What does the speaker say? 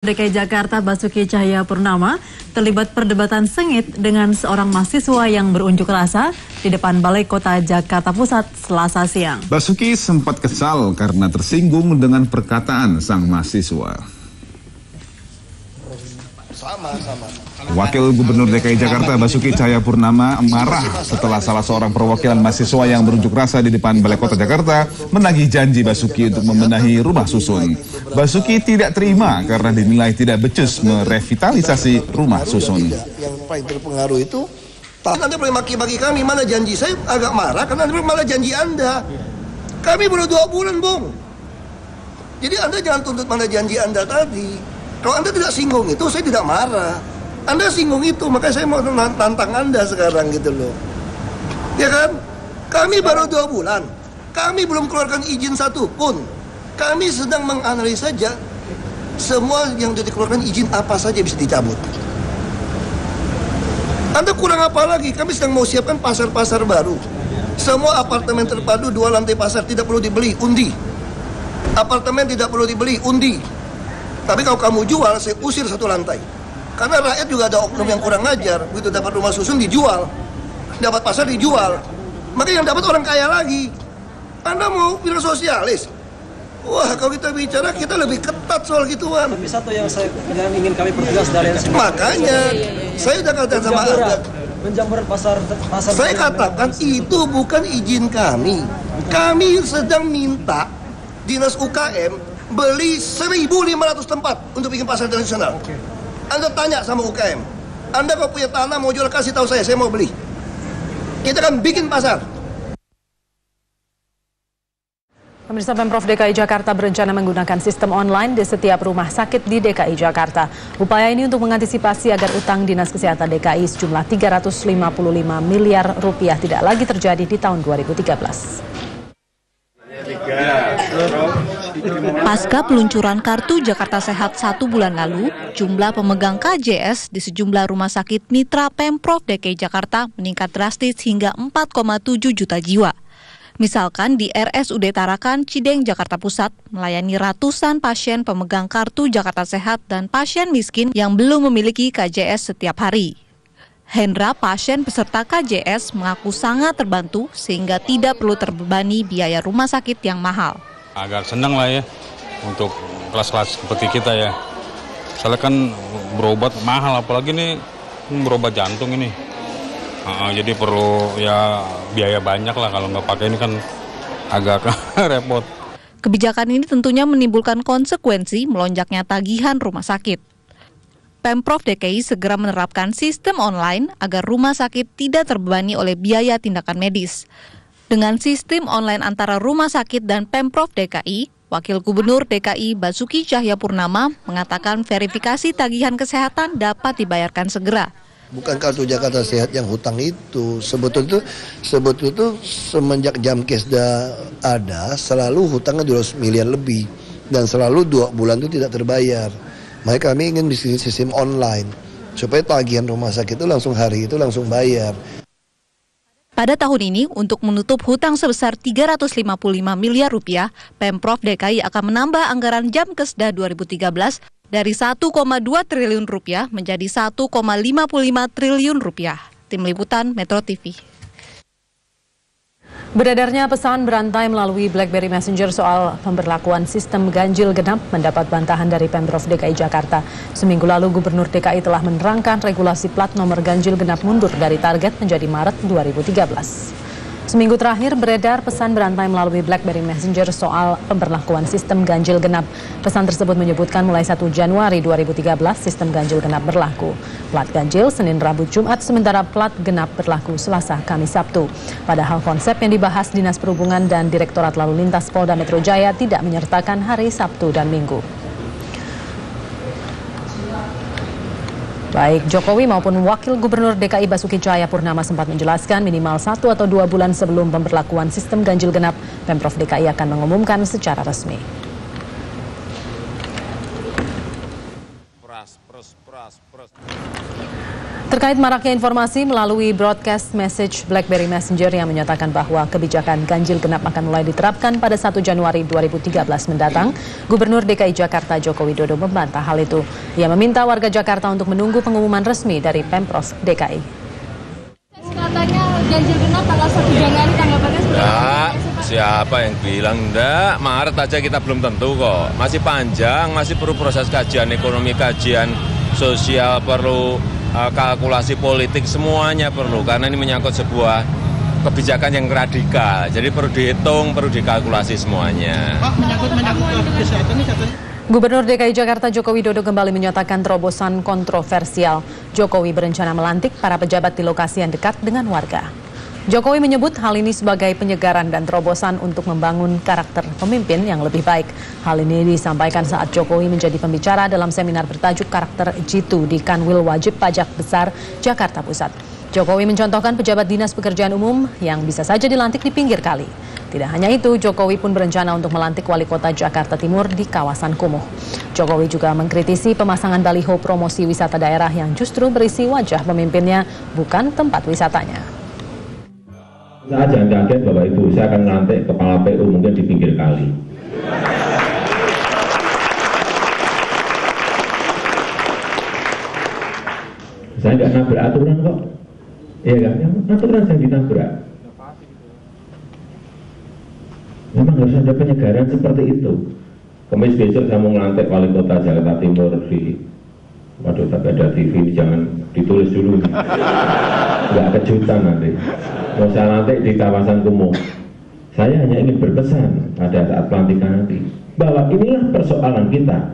DKI Jakarta Basuki Cahayapurnama terlibat perdebatan sengit dengan seorang mahasiswa yang berunjuk rasa di depan Balai Kota Jakarta Pusat Selasa siang. Basuki sempat kesal karena tersinggung dengan perkataan sang mahasiswa. Wakil Gubernur DKI Jakarta Basuki Cahayapurnama marah setelah salah seorang perwakilan mahasiswa yang berunjuk rasa di depan Balai Kota Jakarta menagih janji Basuki untuk membenahi rumah susun. Basuki tidak terima karena dinilai tidak becus merevitalisasi rumah susun. Yang paling terpengaruh itu, Anda boleh maki-maki kami, mana janji? Saya agak marah karena Anda malah janji Anda. Kami baru 2 bulan, Bung. Jadi Anda jangan tuntut mana janji Anda tadi. Kalau Anda tidak singgung itu, saya tidak marah. Anda singgung itu, makanya saya mau tantang Anda sekarang gitu loh. Ya kan? Kami baru 2 bulan. Kami belum keluarkan izin satupun. Kami sedang menganalisa saja semua yang sudah dikeluarkan izin apa saja bisa dicabut. Anda kurang apa lagi? Kami sedang mau siapkan pasar-pasar baru. Semua apartemen terpadu 2 lantai pasar tidak perlu dibeli, undi. Apartemen tidak perlu dibeli, undi. Tapi kalau kamu jual, saya usir 1 lantai. Karena rakyat juga ada oknum yang kurang ajar. Begitu dapat rumah susun dijual, dapat pasar dijual. Maka yang dapat orang kaya lagi. Anda mau bilang sosialis? Wah, kalau kita bicara kita lebih ketat soal gituan. Tapi satu yang ingin kami pertegas dari makanya saya udah katakan sama Anda, penjamburan pasar. Saya katakan itu bukan izin kami. Kami sedang minta Dinas UKM beli 1.500 tempat untuk bikin pasar tradisional. Anda tanya sama UKM, Anda kalau punya tanah mau jual, kasih tahu saya mau beli. Kita akan bikin pasar. Pemirsa, Pemprov DKI Jakarta berencana menggunakan sistem online di setiap rumah sakit di DKI Jakarta. Upaya ini untuk mengantisipasi agar utang Dinas Kesehatan DKI sejumlah 355 miliar rupiah tidak lagi terjadi di tahun 2013. Pasca peluncuran kartu Jakarta Sehat 1 bulan lalu, jumlah pemegang KJS di sejumlah rumah sakit mitra Pemprov DKI Jakarta meningkat drastis hingga 4,7 juta jiwa. Misalkan di RSUD Tarakan, Cideng, Jakarta Pusat, melayani ratusan pasien pemegang kartu Jakarta Sehat dan pasien miskin yang belum memiliki KJS setiap hari. Hendra, pasien peserta KJS, mengaku sangat terbantu sehingga tidak perlu terbebani biaya rumah sakit yang mahal. Agak senang lah ya untuk kelas-kelas seperti kita ya. Soalnya kan berobat mahal, apalagi nih berobat jantung ini. Jadi perlu ya biaya banyak lah, kalau nggak pakai ini kan agak repot. Kebijakan ini tentunya menimbulkan konsekuensi melonjaknya tagihan rumah sakit. Pemprov DKI segera menerapkan sistem online agar rumah sakit tidak terbebani oleh biaya tindakan medis. Dengan sistem online antara rumah sakit dan Pemprov DKI, Wakil Gubernur DKI Basuki Cahayapurnama mengatakan verifikasi tagihan kesehatan dapat dibayarkan segera. Bukan kartu Jakarta Sehat yang hutang itu. Sebetulnya itu semenjak Jamkesda ada, selalu hutangnya 200 miliar lebih. Dan selalu 2 bulan itu tidak terbayar. Makanya kami ingin bikin sistem online, supaya tagihan rumah sakit itu langsung hari itu langsung bayar. Pada tahun ini, untuk menutup hutang sebesar 355 miliar rupiah, Pemprov DKI akan menambah anggaran Jamkesda 2013 dari 1,2 triliun rupiah menjadi 1,55 triliun rupiah. Tim Liputan Metro TV. Beredarnya pesan berantai melalui BlackBerry Messenger soal pemberlakuan sistem ganjil genap mendapat bantahan dari Pemprov DKI Jakarta. Seminggu lalu Gubernur DKI telah menerangkan regulasi plat nomor ganjil genap mundur dari target menjadi Maret 2013. Seminggu terakhir beredar pesan berantai melalui BlackBerry Messenger soal pemberlakuan sistem ganjil genap. Pesan tersebut menyebutkan mulai 1 Januari 2013 sistem ganjil genap berlaku. Plat ganjil Senin, Rabu, Jumat, sementara plat genap berlaku Selasa, Kamis, Sabtu. Padahal konsep yang dibahas Dinas Perhubungan dan Direktorat Lalu Lintas Polda Metro Jaya tidak menyertakan hari Sabtu dan Minggu. Baik Jokowi maupun Wakil Gubernur DKI Basuki Cahayapurnama sempat menjelaskan minimal 1 atau 2 bulan sebelum pemberlakuan sistem ganjil genap, Pemprov DKI akan mengumumkan secara resmi. Terkait maraknya informasi melalui broadcast message BlackBerry Messenger yang menyatakan bahwa kebijakan ganjil genap akan mulai diterapkan pada 1 Januari 2013 mendatang, Gubernur DKI Jakarta Joko Widodo membantah hal itu. Ia meminta warga Jakarta untuk menunggu pengumuman resmi dari Pemprov DKI. Katanya ganjil genap tanggal 1 Januari, tanggapannya seperti apa? Siapa yang bilang enggak? Maret aja kita belum tentu kok. Masih panjang, masih perlu proses kajian ekonomi, kajian sosial, perlu kalkulasi politik, semuanya perlu. Karena ini menyangkut sebuah kebijakan yang radikal. Jadi perlu dihitung, perlu dikalkulasi semuanya. Menyangkut kesehatan ini katanya. Gubernur DKI Jakarta Joko Widodo kembali menyatakan terobosan kontroversial. Jokowi berencana melantik para pejabat di lokasi yang dekat dengan warga. Jokowi menyebut hal ini sebagai penyegaran dan terobosan untuk membangun karakter pemimpin yang lebih baik. Hal ini disampaikan saat Jokowi menjadi pembicara dalam seminar bertajuk Karakter Jitu di Kanwil Wajib Pajak Besar, Jakarta Pusat. Jokowi mencontohkan pejabat dinas pekerjaan umum yang bisa saja dilantik di pinggir kali. Tidak hanya itu, Jokowi pun berencana untuk melantik wali kota Jakarta Timur di kawasan Kumuh. Jokowi juga mengkritisi pemasangan baliho promosi wisata daerah yang justru berisi wajah pemimpinnya, bukan tempat wisatanya. Saya jangan kaget Bapak Ibu, saya akan melantik kepala PU mungkin di pinggir kali. Saya nggak nabrak aturan kok. Iya kan? Aturan yang ditabrak. Memang harus ada penyegaran seperti itu. Kamis besok saya mau melantik wali kota Jakarta Timur di, waduh tapi ada TV, jangan ditulis dulu. Nggak kejutan nanti. Mau saya lantik di kawasan Kumuh. Saya hanya ingin berpesan pada saat pelantikan nanti bahwa inilah persoalan kita.